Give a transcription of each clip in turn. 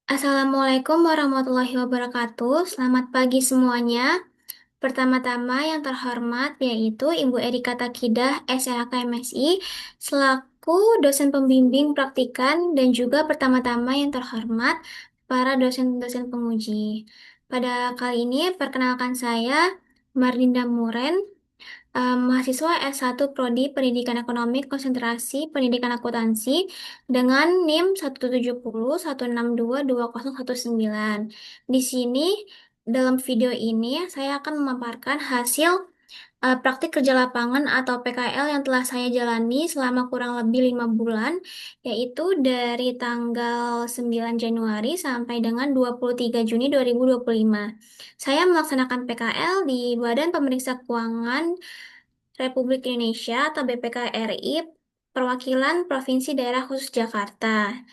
Assalamualaikum warahmatullahi wabarakatuh. Selamat pagi semuanya. Pertama-tama yang terhormat yaitu Ibu Erika Takidah, SLK MSI, selaku dosen pembimbing praktikan dan juga pertama-tama yang terhormat para dosen-dosen penguji. Pada kali ini perkenalkan saya Mardinda Muren, mahasiswa S1 Prodi Pendidikan Ekonomi Konsentrasi Pendidikan Akuntansi dengan NIM 17016222019. Di sini dalam video ini saya akan memaparkan hasil praktik kerja lapangan atau PKL yang telah saya jalani selama kurang lebih 5 bulan, yaitu dari tanggal 9 Januari sampai dengan 23 Juni 2025. Saya melaksanakan PKL di Badan Pemeriksa Keuangan Republik Indonesia atau BPK RI, Perwakilan Provinsi Daerah Khusus Jakarta.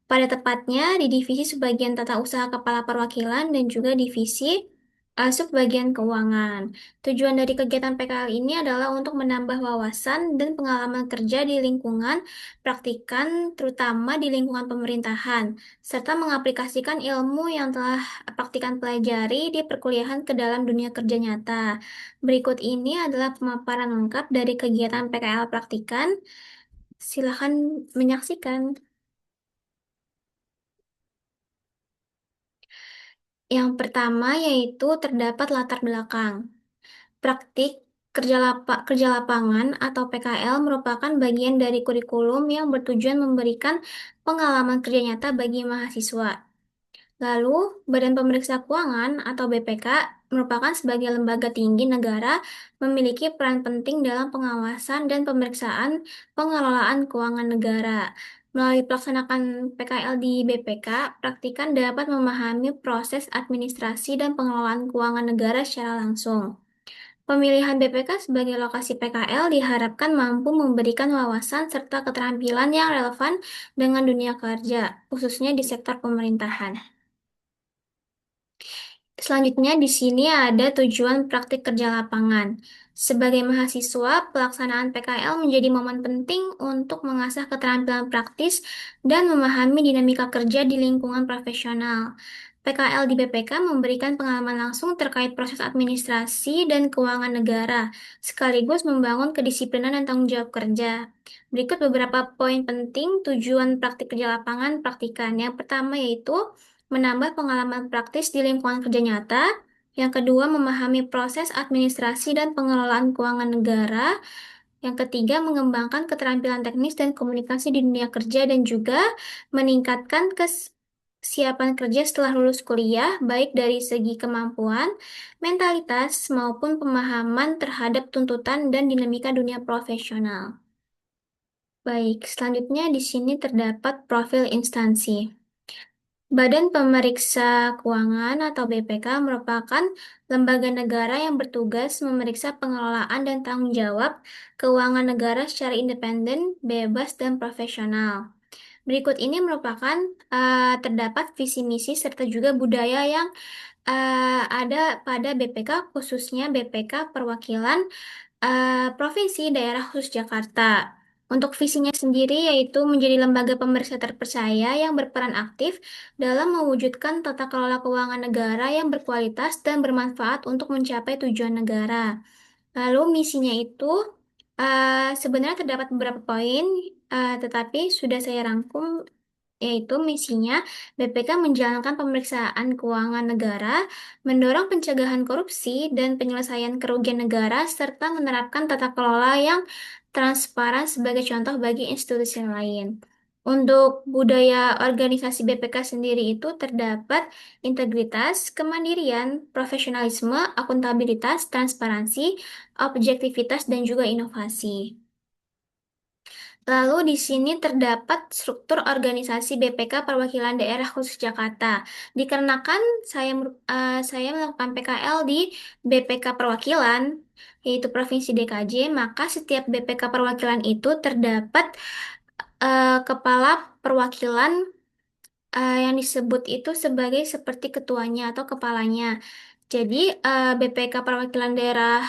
Pada tepatnya di Divisi Subbagian Tata Usaha Kepala Perwakilan dan juga Divisi Subbagian Keuangan. Tujuan dari kegiatan PKL ini adalah untuk menambah wawasan dan pengalaman kerja di lingkungan praktikan, terutama di lingkungan pemerintahan, serta mengaplikasikan ilmu yang telah praktikan pelajari di perkuliahan ke dalam dunia kerja nyata. Berikut ini adalah pemaparan lengkap dari kegiatan PKL praktikan. Silakan menyaksikan. Yang pertama yaitu terdapat latar belakang. Praktik kerja lapangan atau PKL merupakan bagian dari kurikulum yang bertujuan memberikan pengalaman kerja nyata bagi mahasiswa. Lalu, Badan Pemeriksa Keuangan atau BPK merupakan sebagai lembaga tinggi negara memiliki peran penting dalam pengawasan dan pemeriksaan pengelolaan keuangan negara. Melalui pelaksanaan PKL di BPK, praktikan dapat memahami proses administrasi dan pengelolaan keuangan negara secara langsung. Pemilihan BPK sebagai lokasi PKL diharapkan mampu memberikan wawasan serta keterampilan yang relevan dengan dunia kerja, khususnya di sektor pemerintahan. Selanjutnya, di sini ada tujuan praktik kerja lapangan. Sebagai mahasiswa, pelaksanaan PKL menjadi momen penting untuk mengasah keterampilan praktis dan memahami dinamika kerja di lingkungan profesional. PKL di BPK memberikan pengalaman langsung terkait proses administrasi dan keuangan negara, sekaligus membangun kedisiplinan dan tanggung jawab kerja. Berikut beberapa poin penting tujuan praktik kerja lapangan praktikan. Yang pertama yaitu menambah pengalaman praktis di lingkungan kerja nyata. Yang kedua, memahami proses administrasi dan pengelolaan keuangan negara. Yang ketiga, mengembangkan keterampilan teknis dan komunikasi di dunia kerja dan juga meningkatkan kesiapan kerja setelah lulus kuliah, baik dari segi kemampuan, mentalitas, maupun pemahaman terhadap tuntutan dan dinamika dunia profesional. Baik, selanjutnya di sini terdapat profil instansi. Badan Pemeriksa Keuangan atau BPK merupakan lembaga negara yang bertugas memeriksa pengelolaan dan tanggung jawab keuangan negara secara independen, bebas, dan profesional. Berikut ini merupakan terdapat visi misi serta juga budaya yang ada pada BPK, khususnya BPK Perwakilan Provinsi Daerah Khusus Jakarta. Untuk visinya sendiri yaitu menjadi lembaga pemeriksa terpercaya yang berperan aktif dalam mewujudkan tata kelola keuangan negara yang berkualitas dan bermanfaat untuk mencapai tujuan negara. Lalu misinya itu sebenarnya terdapat beberapa poin, tetapi sudah saya rangkum, yaitu misinya BPK menjalankan pemeriksaan keuangan negara, mendorong pencegahan korupsi dan penyelesaian kerugian negara, serta menerapkan tata kelola yang transparan sebagai contoh bagi institusi lain. Untuk budaya organisasi BPK sendiri itu terdapat integritas, kemandirian, profesionalisme, akuntabilitas, transparansi, objektivitas, dan juga inovasi. Lalu di sini terdapat struktur organisasi BPK Perwakilan Daerah Khusus Jakarta. Dikarenakan saya melakukan PKL di BPK Perwakilan, yaitu Provinsi DKJ, maka setiap BPK Perwakilan itu terdapat kepala perwakilan yang disebut itu sebagai seperti ketuanya atau kepalanya. Jadi, BPK Perwakilan Daerah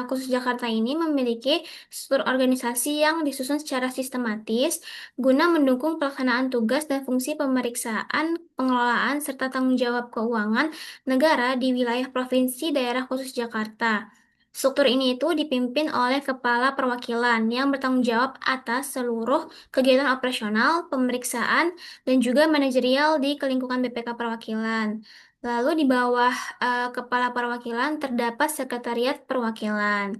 Khusus Jakarta ini memiliki struktur organisasi yang disusun secara sistematis guna mendukung pelaksanaan tugas dan fungsi pemeriksaan, pengelolaan, serta tanggung jawab keuangan negara di wilayah Provinsi Daerah Khusus Jakarta. Struktur ini itu dipimpin oleh Kepala Perwakilan yang bertanggung jawab atas seluruh kegiatan operasional, pemeriksaan, dan juga manajerial di lingkungan BPK Perwakilan. Lalu di bawah Kepala Perwakilan terdapat Sekretariat Perwakilan.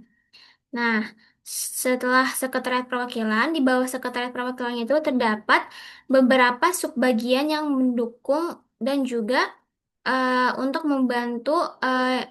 Nah, setelah Sekretariat Perwakilan, di bawah Sekretariat Perwakilan itu terdapat beberapa subbagian yang mendukung dan juga untuk membantu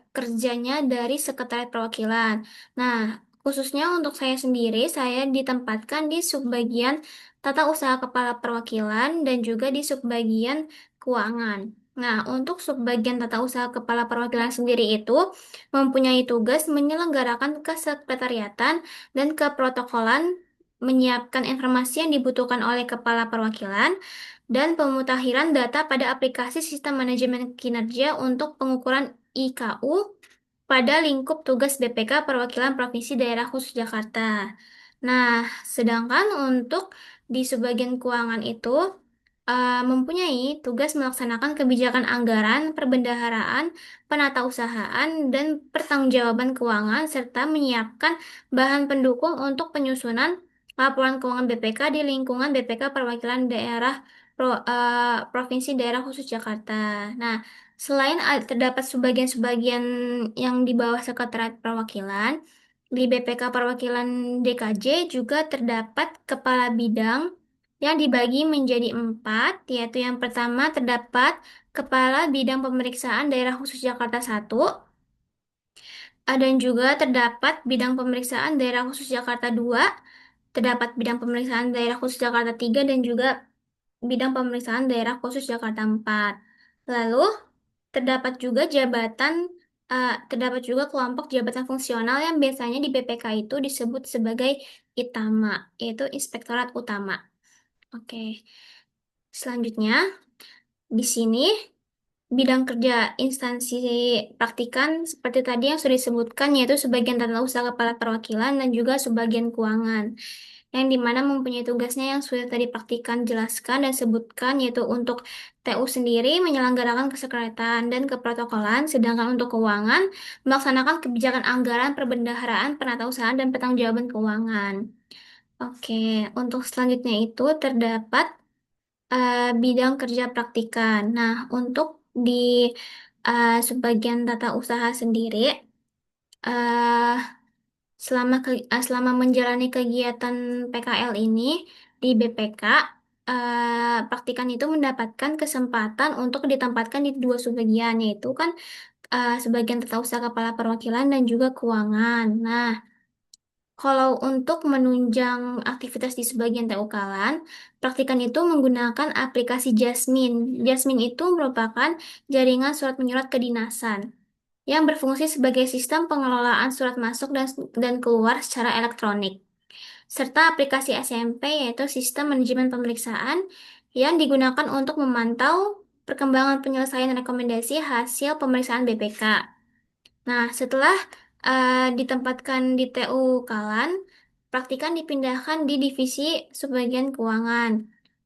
kerjanya dari Sekretariat Perwakilan. Nah, khususnya untuk saya sendiri, saya ditempatkan di subbagian Tata Usaha Kepala Perwakilan dan juga di subbagian Keuangan. Nah, untuk subbagian Tata Usaha Kepala Perwakilan sendiri itu mempunyai tugas menyelenggarakan kesekretariatan dan keprotokolan, menyiapkan informasi yang dibutuhkan oleh Kepala Perwakilan, dan pemutakhiran data pada aplikasi sistem manajemen kinerja untuk pengukuran IKU pada lingkup tugas BPK Perwakilan Provinsi Daerah Khusus Jakarta. Nah, sedangkan untuk di subbagian keuangan itu mempunyai tugas melaksanakan kebijakan anggaran, perbendaharaan, penatausahaan, dan pertanggungjawaban keuangan, serta menyiapkan bahan pendukung untuk penyusunan laporan keuangan BPK di lingkungan BPK Perwakilan Daerah Provinsi Daerah Khusus Jakarta. Nah, selain terdapat sebagian-sebagian yang di bawah Sekretariat Perwakilan, di BPK Perwakilan DKJ juga terdapat kepala bidang yang dibagi menjadi 4, yaitu yang pertama terdapat Kepala Bidang Pemeriksaan Daerah Khusus Jakarta 1, dan juga terdapat Bidang Pemeriksaan Daerah Khusus Jakarta 2, terdapat Bidang Pemeriksaan Daerah Khusus Jakarta 3, dan juga Bidang Pemeriksaan Daerah Khusus Jakarta 4. Lalu, terdapat juga terdapat juga kelompok jabatan fungsional yang biasanya di BPK itu disebut sebagai ITAMA, yaitu Inspektorat Utama. Oke, selanjutnya di sini bidang kerja instansi praktikan seperti tadi yang sudah disebutkan yaitu sebagian tata usaha kepala perwakilan dan juga sebagian keuangan yang dimana mempunyai tugasnya yang sudah tadi praktikan jelaskan dan sebutkan yaitu untuk TU sendiri menyelenggarakan kesekretariatan dan keprotokolan, sedangkan untuk keuangan melaksanakan kebijakan anggaran, perbendaharaan, penatausahaan, dan pertanggungjawaban keuangan. Oke, untuk selanjutnya itu terdapat bidang kerja praktikan. Nah, untuk di sebagian tata usaha sendiri, eh, selama menjalani kegiatan PKL ini di BPK, praktikan itu mendapatkan kesempatan untuk ditempatkan di dua subbagian, yaitu kan sebagian tata usaha kepala perwakilan dan juga keuangan. Nah, kalau untuk menunjang aktivitas di sebagian TU Kalan, praktikan itu menggunakan aplikasi Jasmine. Jasmine itu merupakan jaringan surat menyurat kedinasan yang berfungsi sebagai sistem pengelolaan surat masuk dan keluar secara elektronik, serta aplikasi SMP yaitu sistem manajemen pemeriksaan yang digunakan untuk memantau perkembangan penyelesaian rekomendasi hasil pemeriksaan BPK. Nah, setelah ditempatkan di TU Kalan, praktikan dipindahkan di divisi subbagian keuangan.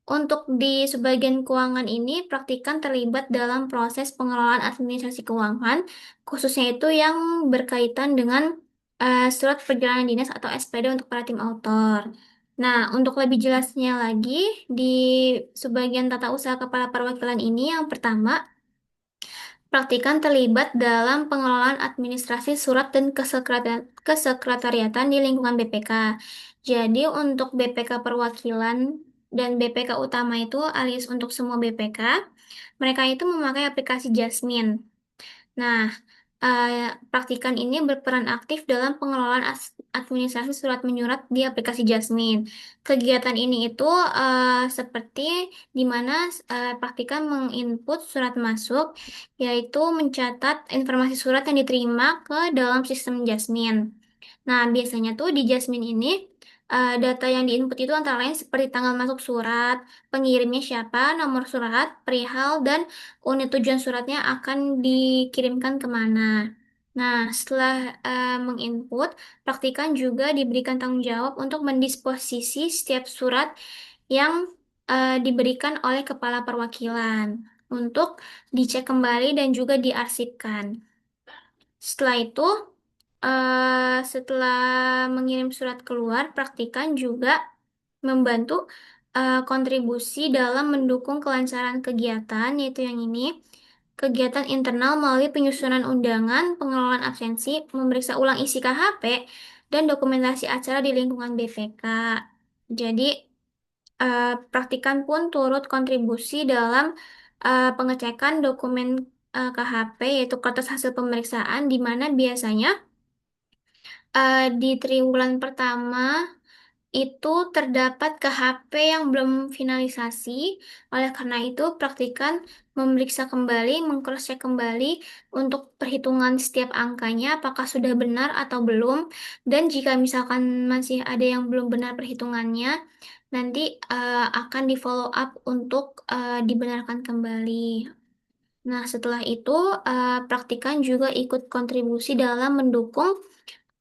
Untuk di subbagian keuangan ini, praktikan terlibat dalam proses pengelolaan administrasi keuangan, khususnya itu yang berkaitan dengan surat perjalanan dinas atau SPD untuk para tim autor. Nah, untuk lebih jelasnya lagi, di subbagian tata usaha kepala perwakilan ini yang pertama, praktikan terlibat dalam pengelolaan administrasi surat dan kesekretariatan di lingkungan BPK. Jadi untuk BPK perwakilan dan BPK utama itu alias untuk semua BPK, mereka itu memakai aplikasi Jasmine. Nah, praktikan ini berperan aktif dalam pengelolaan administrasi surat menyurat di aplikasi Jasmine. Kegiatan ini itu seperti di mana praktikan menginput surat masuk, yaitu mencatat informasi surat yang diterima ke dalam sistem Jasmine. Nah, biasanya tuh di Jasmine ini Data yang diinput itu antara lain seperti tanggal masuk surat, pengirimnya siapa, nomor surat, perihal, dan unit tujuan suratnya akan dikirimkan kemana. Nah, setelah menginput, praktikan juga diberikan tanggung jawab untuk mendisposisi setiap surat yang diberikan oleh kepala perwakilan untuk dicek kembali dan juga diarsipkan. Setelah itu, setelah mengirim surat keluar, praktikan juga membantu kontribusi dalam mendukung kelancaran kegiatan, yaitu yang ini, kegiatan internal melalui penyusunan undangan, pengelolaan absensi, memeriksa ulang isi KHP, dan dokumentasi acara di lingkungan BPK. Jadi, praktikan pun turut kontribusi dalam pengecekan dokumen KHP, yaitu kertas hasil pemeriksaan, di mana biasanya di triwulan pertama itu terdapat KHP yang belum finalisasi. Oleh karena itu, praktikan memeriksa kembali, mengcross-check kembali untuk perhitungan setiap angkanya, apakah sudah benar atau belum. Dan jika misalkan masih ada yang belum benar perhitungannya, nanti akan di-follow up untuk dibenarkan kembali. Nah, setelah itu, praktikan juga ikut kontribusi dalam mendukung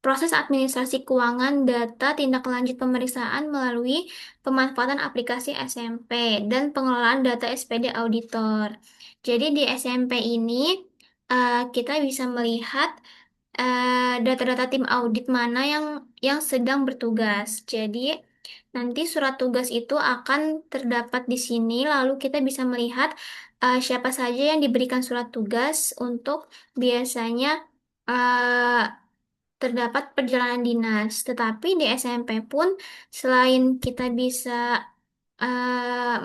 proses administrasi keuangan data tindak lanjut pemeriksaan melalui pemanfaatan aplikasi SMP dan pengelolaan data SPD auditor. Jadi di SMP ini kita bisa melihat data-data tim audit mana yang sedang bertugas. Jadi nanti surat tugas itu akan terdapat di sini, lalu kita bisa melihat siapa saja yang diberikan surat tugas untuk biasanya eh, terdapat perjalanan dinas. Tetapi di SMP pun selain kita bisa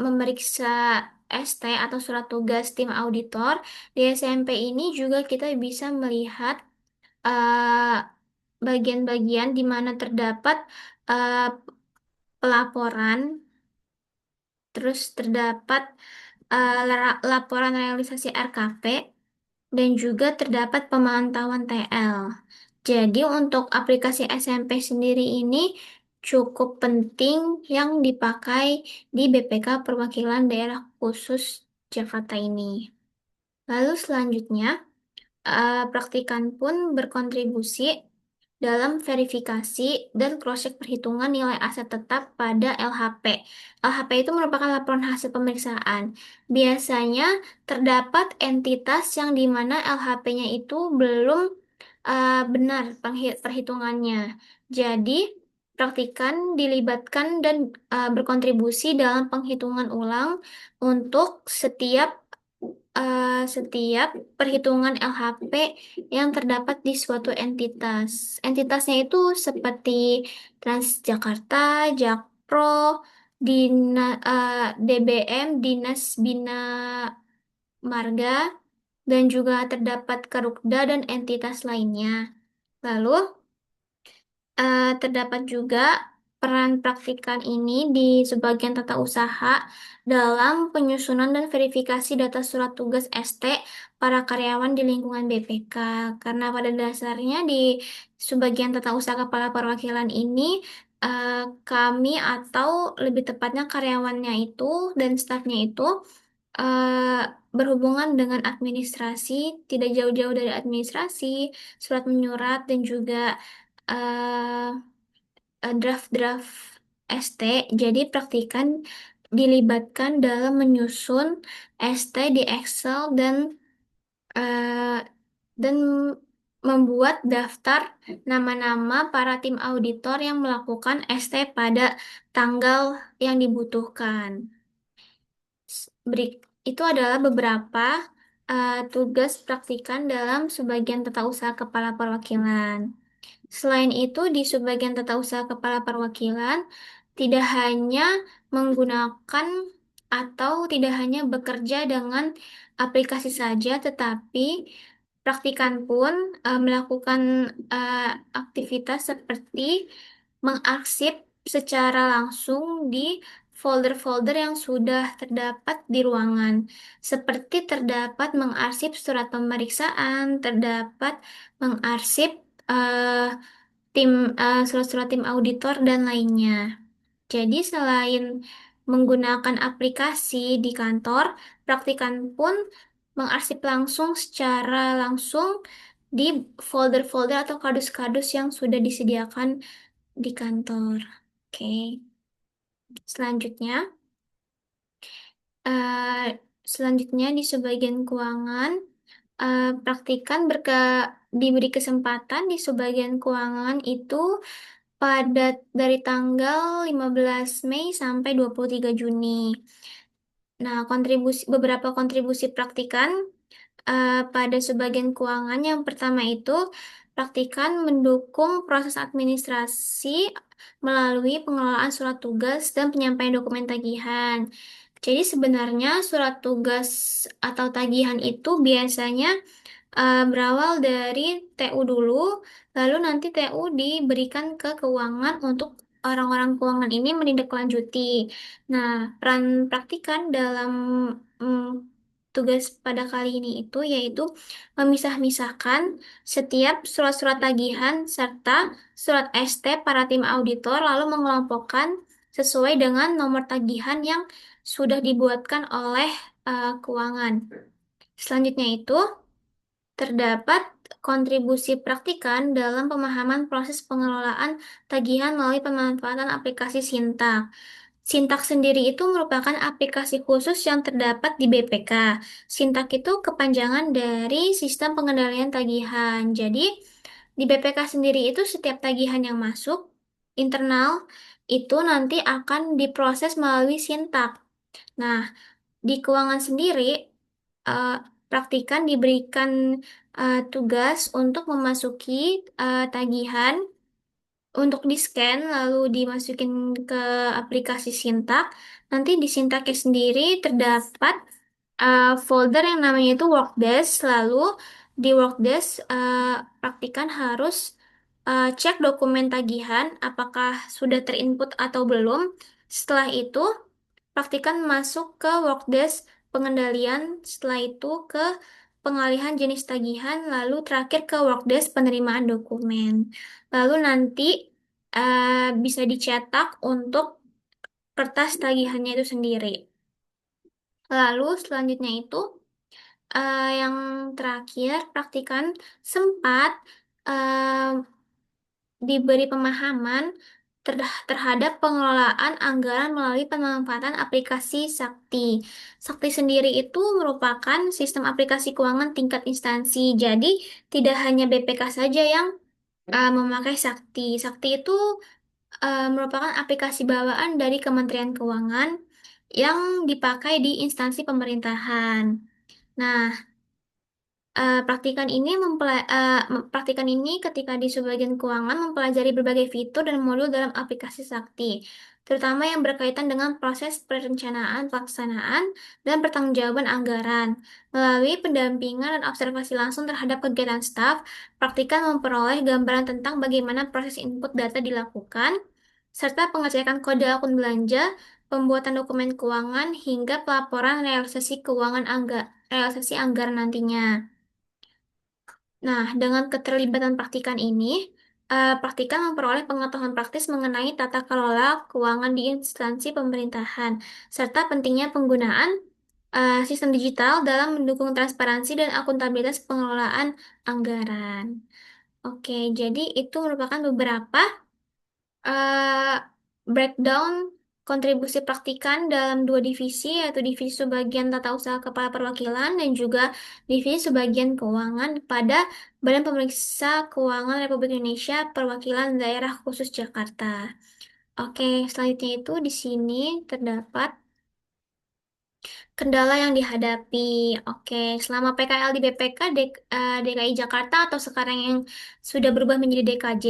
memeriksa ST atau surat tugas tim auditor, di SMP ini juga kita bisa melihat eh, bagian-bagian di mana terdapat eh, pelaporan, terus terdapat laporan realisasi RKP, dan juga terdapat pemantauan TL. Jadi untuk aplikasi SMP sendiri ini cukup penting yang dipakai di BPK Perwakilan Daerah Khusus Jakarta ini. Lalu selanjutnya, praktikan pun berkontribusi dalam verifikasi dan cross-check perhitungan nilai aset tetap pada LHP. LHP itu merupakan laporan hasil pemeriksaan. Biasanya terdapat entitas yang di mana LHP-nya itu belum benar perhitungannya. Jadi, praktikan dilibatkan dan berkontribusi dalam penghitungan ulang untuk setiap perhitungan LHP yang terdapat di suatu entitas. Entitasnya itu seperti Transjakarta, Jakpro, DBM, Dinas Bina Marga, dan juga terdapat Karukda dan entitas lainnya. Lalu, terdapat juga peran praktikan ini di sebagian tata usaha dalam penyusunan dan verifikasi data surat tugas ST para karyawan di lingkungan BPK. Karena pada dasarnya di sebagian tata usaha kepala perwakilan ini, eh, kami atau lebih tepatnya karyawannya itu dan stafnya itu eh, berhubungan dengan administrasi, tidak jauh-jauh dari administrasi, surat menyurat, dan juga eh, draft-draft ST. Jadi praktikan dilibatkan dalam menyusun ST di Excel eh, dan membuat daftar nama-nama para tim auditor yang melakukan ST pada tanggal yang dibutuhkan. Itu adalah beberapa tugas praktikan dalam sebagian tata usaha kepala perwakilan. Selain itu, di sebagian tata usaha kepala perwakilan tidak hanya menggunakan atau tidak hanya bekerja dengan aplikasi saja, tetapi praktikan pun melakukan eh, aktivitas seperti mengarsip secara langsung di folder-folder yang sudah terdapat di ruangan, seperti terdapat mengarsip surat pemeriksaan, terdapat mengarsip eh, tim surat-surat tim auditor dan lainnya. Jadi selain menggunakan aplikasi di kantor, praktikan pun mengarsip langsung secara langsung di folder-folder atau kardus-kardus yang sudah disediakan di kantor. Oke, selanjutnya, eh, selanjutnya di sebagian keuangan, praktikan diberi kesempatan di sebagian keuangan itu pada dari tanggal 15 Mei sampai 23 Juni. Nah, beberapa kontribusi praktikan pada sebagian keuangan yang pertama itu praktikan mendukung proses administrasi melalui pengelolaan surat tugas dan penyampaian dokumen tagihan. Jadi sebenarnya surat tugas atau tagihan itu biasanya berawal dari TU dulu, lalu nanti TU diberikan ke keuangan untuk orang-orang keuangan ini menindaklanjuti. Nah, peran praktikan dalam mm, tugas pada kali ini itu yaitu memisah-misahkan setiap surat-surat tagihan serta surat ST para tim auditor, lalu mengelompokkan sesuai dengan nomor tagihan yang sudah dibuatkan oleh keuangan. Selanjutnya itu, terdapat kontribusi praktikan dalam pemahaman proses pengelolaan tagihan melalui pemanfaatan aplikasi Sintak. Sintak sendiri itu merupakan aplikasi khusus yang terdapat di BPK. Sintak itu kepanjangan dari Sistem Pengendalian Tagihan. Jadi, di BPK sendiri itu setiap tagihan yang masuk internal itu nanti akan diproses melalui Sintak. Nah, di keuangan sendiri, eh, praktikan diberikan tugas untuk memasuki tagihan untuk di-scan lalu dimasukin ke aplikasi Sintak. Nanti di Sintaknya sendiri terdapat folder yang namanya itu Workdesk. Lalu di Workdesk praktikan harus cek dokumen tagihan apakah sudah terinput atau belum. Setelah itu praktikan masuk ke Workdesk pengendalian, setelah itu ke pengalihan jenis tagihan, lalu terakhir ke Workdesk penerimaan dokumen. Lalu nanti bisa dicetak untuk kertas tagihannya itu sendiri. Lalu selanjutnya itu yang terakhir praktikan sempat eh, diberi pemahaman terhadap pengelolaan anggaran melalui pemanfaatan aplikasi Sakti. Sakti sendiri itu merupakan sistem aplikasi keuangan tingkat instansi. Jadi tidak hanya BPK saja yang memakai Sakti. Sakti itu merupakan aplikasi bawaan dari Kementerian Keuangan yang dipakai di instansi pemerintahan. Nah, praktikan ini ketika di sebagian keuangan mempelajari berbagai fitur dan modul dalam aplikasi Sakti, terutama yang berkaitan dengan proses perencanaan, pelaksanaan, dan pertanggungjawaban anggaran. Melalui pendampingan dan observasi langsung terhadap kegiatan staf, praktikan memperoleh gambaran tentang bagaimana proses input data dilakukan, serta pengecekan kode akun belanja, pembuatan dokumen keuangan, hingga pelaporan realisasi anggaran nantinya. Nah, dengan keterlibatan praktikan ini, praktikan memperoleh pengetahuan praktis mengenai tata kelola keuangan di instansi pemerintahan, serta pentingnya penggunaan sistem digital dalam mendukung transparansi dan akuntabilitas pengelolaan anggaran. Oke, jadi itu merupakan beberapa eh, breakdown kontribusi praktikan dalam dua divisi, yaitu divisi sebagian tata usaha kepala perwakilan dan juga divisi sebagian keuangan pada Badan Pemeriksa Keuangan Republik Indonesia Perwakilan Daerah Khusus Jakarta. Oke, selanjutnya itu di sini terdapat kendala yang dihadapi. Oke, selama PKL di BPK DKI Jakarta atau sekarang yang sudah berubah menjadi DKJ,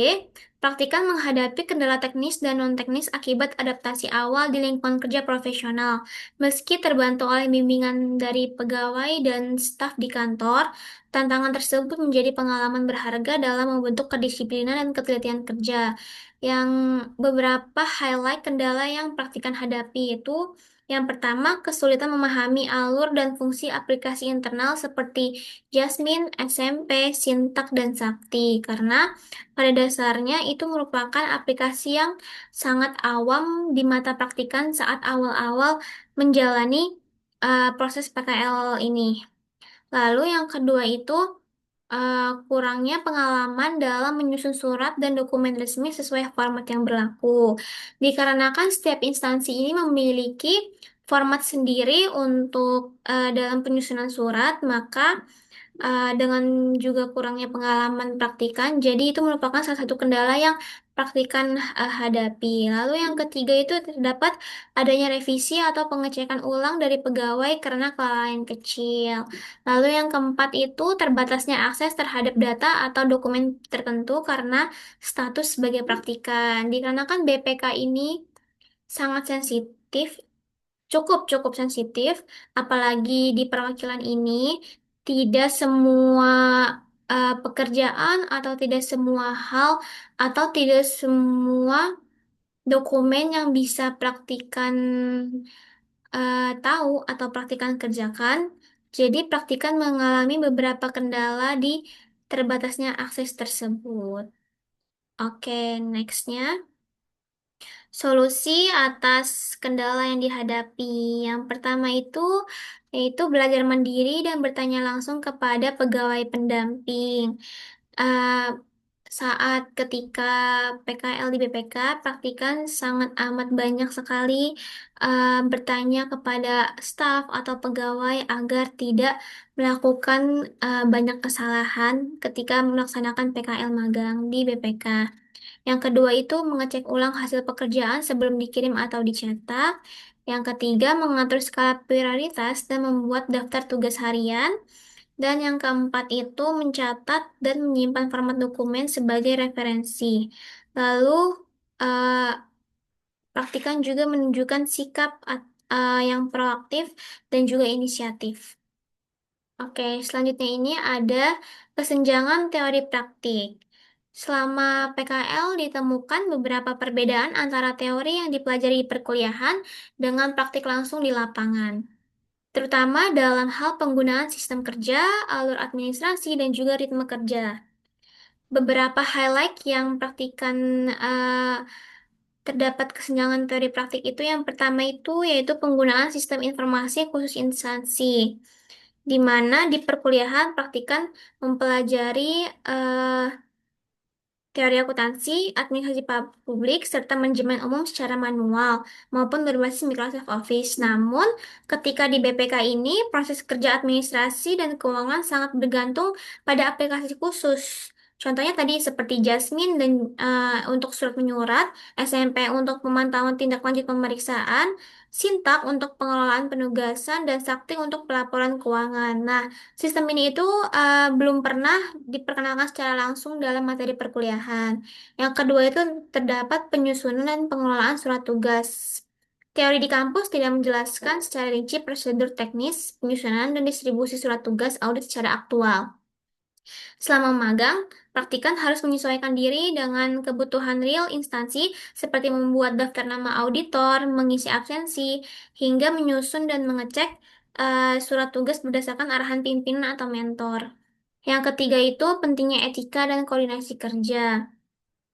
praktikan menghadapi kendala teknis dan non-teknis akibat adaptasi awal di lingkungan kerja profesional. Meski terbantu oleh bimbingan dari pegawai dan staf di kantor, tantangan tersebut menjadi pengalaman berharga dalam membentuk kedisiplinan dan ketelitian kerja. Yang beberapa highlight kendala yang praktikan hadapi itu yang pertama, kesulitan memahami alur dan fungsi aplikasi internal seperti Jasmine, SMP, Sintak, dan Sakti. Karena pada dasarnya itu merupakan aplikasi yang sangat awam di mata praktikan saat awal-awal menjalani proses PKL ini. Lalu yang kedua itu kurangnya pengalaman dalam menyusun surat dan dokumen resmi sesuai format yang berlaku. Dikarenakan setiap instansi ini memiliki format sendiri untuk dalam penyusunan surat, maka dengan juga kurangnya pengalaman praktikan, jadi itu merupakan salah satu kendala yang praktikan hadapi. Lalu yang ketiga itu terdapat adanya revisi atau pengecekan ulang dari pegawai karena kelalaian kecil. Lalu yang keempat itu terbatasnya akses terhadap data atau dokumen tertentu karena status sebagai praktikan. Dikarenakan BPK ini sangat sensitif, cukup cukup sensitif, apalagi di perwakilan ini tidak semua pekerjaan atau tidak semua hal atau tidak semua dokumen yang bisa praktikan tahu atau praktikan kerjakan. Jadi praktikan mengalami beberapa kendala di terbatasnya akses tersebut. Oke, nextnya. Solusi atas kendala yang dihadapi. Yang pertama itu yaitu belajar mandiri dan bertanya langsung kepada pegawai pendamping. Eh, saat ketika PKL di BPK, praktikan sangat amat banyak sekali bertanya kepada staf atau pegawai agar tidak melakukan banyak kesalahan ketika melaksanakan PKL magang di BPK. Yang kedua itu mengecek ulang hasil pekerjaan sebelum dikirim atau dicetak. Yang ketiga mengatur skala prioritas dan membuat daftar tugas harian. Dan yang keempat itu mencatat dan menyimpan format dokumen sebagai referensi. Lalu eh, praktikan juga menunjukkan sikap yang proaktif dan juga inisiatif. Oke, selanjutnya ini ada kesenjangan teori praktik. Selama PKL ditemukan beberapa perbedaan antara teori yang dipelajari di perkuliahan dengan praktik langsung di lapangan, terutama dalam hal penggunaan sistem kerja, alur administrasi, dan juga ritme kerja. Beberapa highlight yang praktikan terdapat kesenjangan teori praktik itu yang pertama itu yaitu penggunaan sistem informasi khusus instansi, di mana di perkuliahan praktikan mempelajari eh, teori akuntansi, administrasi publik, serta manajemen umum secara manual maupun berbasis Microsoft Office. Namun, ketika di BPK ini, proses kerja administrasi dan keuangan sangat bergantung pada aplikasi khusus. Contohnya tadi seperti Jasmine dan untuk surat menyurat, SMP untuk pemantauan tindak lanjut pemeriksaan, Sintak untuk pengelolaan penugasan, dan Sakti untuk pelaporan keuangan. Nah, sistem ini itu belum pernah diperkenalkan secara langsung dalam materi perkuliahan. Yang kedua itu terdapat penyusunan dan pengelolaan surat tugas. Teori di kampus tidak menjelaskan secara rinci prosedur teknis, penyusunan, dan distribusi surat tugas audit secara aktual. Selama magang, praktikan harus menyesuaikan diri dengan kebutuhan real instansi seperti membuat daftar nama auditor, mengisi absensi, hingga menyusun dan mengecek surat tugas berdasarkan arahan pimpinan atau mentor. Yang ketiga itu pentingnya etika dan koordinasi kerja.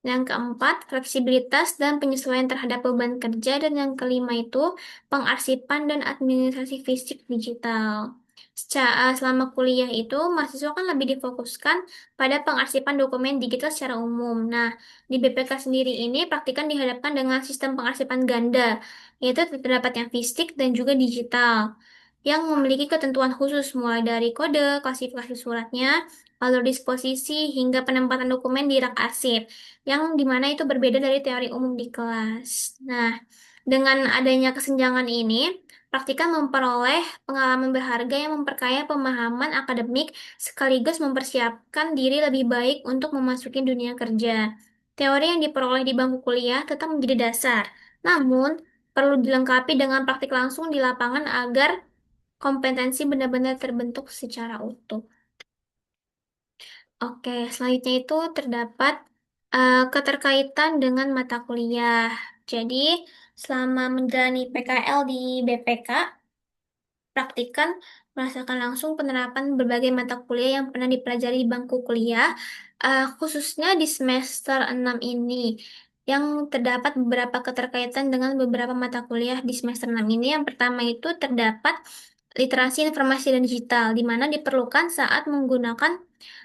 Yang keempat, fleksibilitas dan penyesuaian terhadap beban kerja. Dan yang kelima itu, pengarsipan dan administrasi fisik digital. Selama kuliah itu, mahasiswa kan lebih difokuskan pada pengarsipan dokumen digital secara umum. Nah, di BPK sendiri ini praktikan dihadapkan dengan sistem pengarsipan ganda, yaitu terdapat yang fisik dan juga digital, yang memiliki ketentuan khusus mulai dari kode, klasifikasi suratnya, alur disposisi, hingga penempatan dokumen di rak arsip yang dimana itu berbeda dari teori umum di kelas. Nah, dengan adanya kesenjangan ini, praktikan memperoleh pengalaman berharga yang memperkaya pemahaman akademik sekaligus mempersiapkan diri lebih baik untuk memasuki dunia kerja. Teori yang diperoleh di bangku kuliah tetap menjadi dasar, namun perlu dilengkapi dengan praktik langsung di lapangan agar kompetensi benar-benar terbentuk secara utuh. Oke, selanjutnya itu terdapat Keterkaitan dengan mata kuliah. Jadi, selama menjalani PKL di BPK, praktikan merasakan langsung penerapan berbagai mata kuliah yang pernah dipelajari di bangku kuliah, khususnya di semester 6 ini, yang terdapat beberapa keterkaitan dengan beberapa mata kuliah di semester 6 ini. Yang pertama itu terdapat literasi informasi dan digital, di mana diperlukan saat menggunakan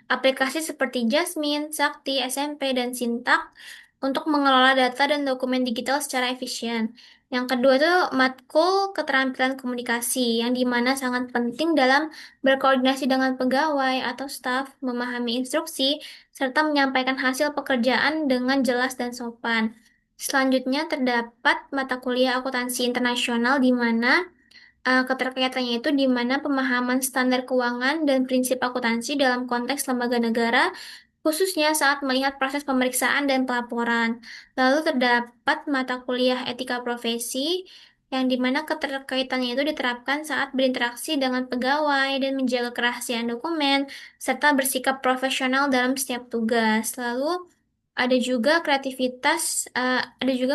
aplikasi seperti Jasmine, Sakti, SMP, dan Sintak untuk mengelola data dan dokumen digital secara efisien. Yang kedua itu matkul keterampilan komunikasi, yang dimana sangat penting dalam berkoordinasi dengan pegawai atau staf, memahami instruksi, serta menyampaikan hasil pekerjaan dengan jelas dan sopan. Selanjutnya terdapat mata kuliah akuntansi internasional di mana keterkaitannya itu di mana pemahaman standar keuangan dan prinsip akuntansi dalam konteks lembaga negara, khususnya saat melihat proses pemeriksaan dan pelaporan. Lalu terdapat mata kuliah etika profesi, yang di mana keterkaitannya itu diterapkan saat berinteraksi dengan pegawai dan menjaga kerahasiaan dokumen, serta bersikap profesional dalam setiap tugas. Lalu ada juga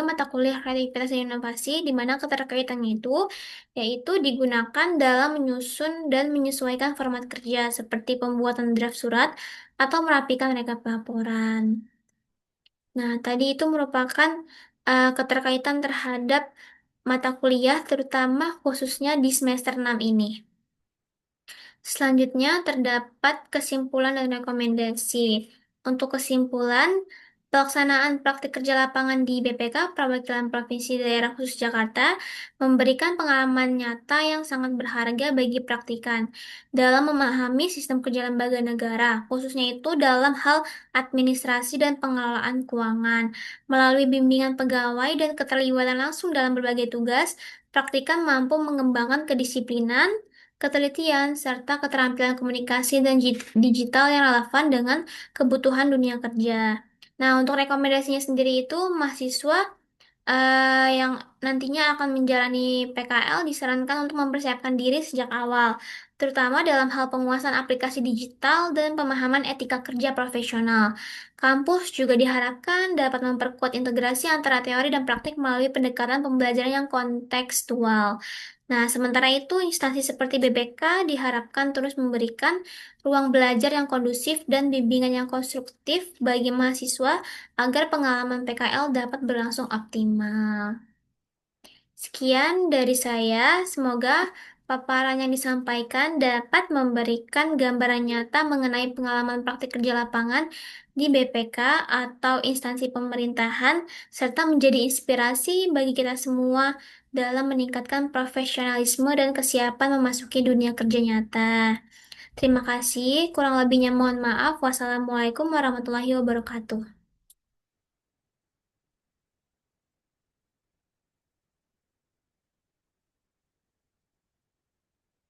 mata kuliah kreativitas dan inovasi, di mana keterkaitannya itu yaitu digunakan dalam menyusun dan menyesuaikan format kerja seperti pembuatan draft surat atau merapikan rekap laporan. Nah, tadi itu merupakan keterkaitan terhadap mata kuliah, terutama khususnya di semester 6 ini. Selanjutnya terdapat kesimpulan dan rekomendasi. Untuk kesimpulan, pelaksanaan praktik kerja lapangan di BPK Perwakilan Provinsi Daerah Khusus Jakarta memberikan pengalaman nyata yang sangat berharga bagi praktikan dalam memahami sistem kerja lembaga negara, khususnya itu dalam hal administrasi dan pengelolaan keuangan. Melalui bimbingan pegawai dan keterlibatan langsung dalam berbagai tugas, praktikan mampu mengembangkan kedisiplinan, ketelitian, serta keterampilan komunikasi dan digital yang relevan dengan kebutuhan dunia kerja. Nah, untuk rekomendasinya sendiri itu mahasiswa yang nantinya akan menjalani PKL disarankan untuk mempersiapkan diri sejak awal, terutama dalam hal penguasaan aplikasi digital dan pemahaman etika kerja profesional. Kampus juga diharapkan dapat memperkuat integrasi antara teori dan praktik melalui pendekatan pembelajaran yang kontekstual. Nah, sementara itu, instansi seperti BBK diharapkan terus memberikan ruang belajar yang kondusif dan bimbingan yang konstruktif bagi mahasiswa agar pengalaman PKL dapat berlangsung optimal. Sekian dari saya, semoga paparan yang disampaikan dapat memberikan gambaran nyata mengenai pengalaman praktik kerja lapangan di BPK atau instansi pemerintahan, serta menjadi inspirasi bagi kita semua dalam meningkatkan profesionalisme dan kesiapan memasuki dunia kerja nyata. Terima kasih, kurang lebihnya mohon maaf. Wassalamualaikum warahmatullahi wabarakatuh.